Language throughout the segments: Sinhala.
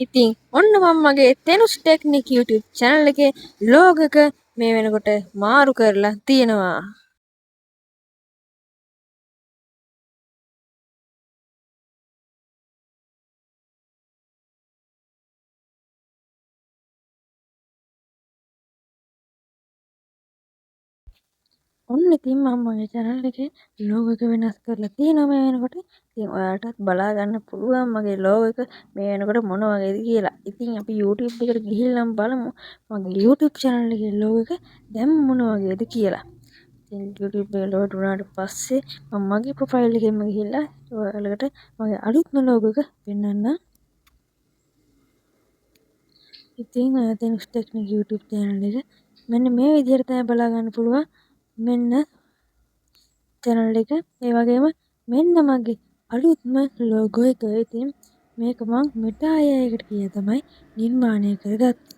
ඉතින් ඔන්න මම මගේ තෙනුස් ටෙක්නික් YouTube channel එකේ log එක මේ වෙනකොට මාරු කරලා තියෙනවා. ඔන්න ඉතින් මම මගේ channel එකේ log එක වෙනස් කරලා තියෙනවා මේ වෙනකොට. ඉතින් ඔයාලටත් බලා ගන්න පුළුවන් මගේ log එක මේ වෙනකොට මොන වගේද කියලා. ඉතින් අපි YouTube එකට ගිහිල්ලාම බලමු මගේ YouTube channel එකේ log එක දැන් මොන වගේද කියලා. ඉතින් YouTube එක load වුණාට පස්සේ මම මගේ profile එකෙන්ම ගිහිල්ලා ඔයාලකට මගේ අලුත්ම log එක පෙන්වන්නම්. ඉතින් තෙනුස් ටෙක්නික් YouTube channel එක මෙන්න මේ විදිහට තමයි බලා ගන්න පුළුවන්. මෙන්න channel එක. ඒ වගේම මෙන්න මගේ අලුත්ම logo එක. ඉතින් මේක මම Meta AI එකට කියලා තමයි නිර්මාණය කරගත්තේ.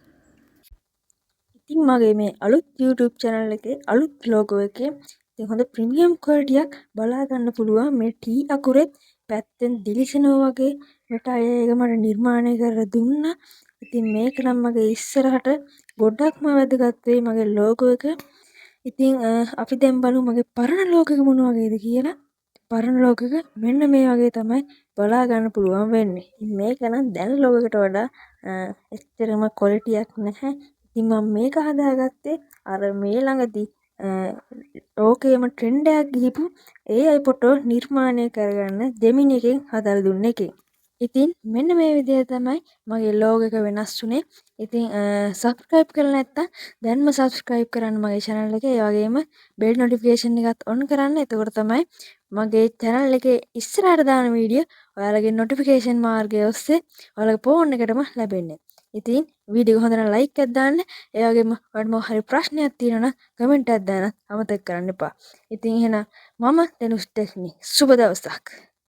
ඉතින් මගේ මේ අලුත් YouTube channel එකේ අලුත් logo එකේ ඉතින් හොඳ ප්‍රීමියම් quality එකක් බලා ගන්න පුළුවන්. මේ T අකුරෙත් පැත්තෙන් දිලිසෙනවා වගේ Meta AI එක මට නිර්මාණය කරලා දුන්නා. ඉතින් මේක නම් මගේ ඉස්සරහට ගොඩක්ම වැදගත් වෙයි මගේ logo එක. ඉතින් අපි දැන් බලමු මගේ පරණ logo එක මොන වගේද කියලා. පරණ logo එක මෙන්න මේ වගේ තමයි බලා ගන්න පුළුවන් වෙන්නේ. ඉතින් මේක නම් දැන් logo එකට වඩා එච්චරම quality එකක් නැහැ. ඉතින් මම මේක හදාගත්තේ අර මේ ළඟදී ඕකේම ට්‍රෙන්ඩ් එකක් ගිහිපු AI ෆොටෝ නිර්මාණය කරගන්න Gemini එකෙන් හදලා දුන්න එකෙන්. ඉතින් මෙන්න මේ විදිහට තමයි මගේ logo එක වෙනස් වුනේ. ඉතින් subscribe කරලා නැත්නම් දැන්ම subscribe කරන්න මගේ channel එක. ඒ වගේම bell notification එකත් on කරන්න. එතකොට තමයි මගේ channel එකේ ඉස්සරහට දාන වීඩියෝ ඔයාලගේ notification මාර්ගය ඔස්සේ ඔයාලගේ phone එකටම ලැබෙන්නේ. ඉතින් වීඩියෝ එක හොඳ නම් like එකක් දාන්න. ඒ වගේම ඔයාලට මොකක් හරි ප්‍රශ්නයක් තියෙනවා නම් comment එකක් දාන්න අමතක කරන්න එපා. ඉතින් එහෙනම් මම තෙනුස් ටෙක්නික් සුබ දවසක්.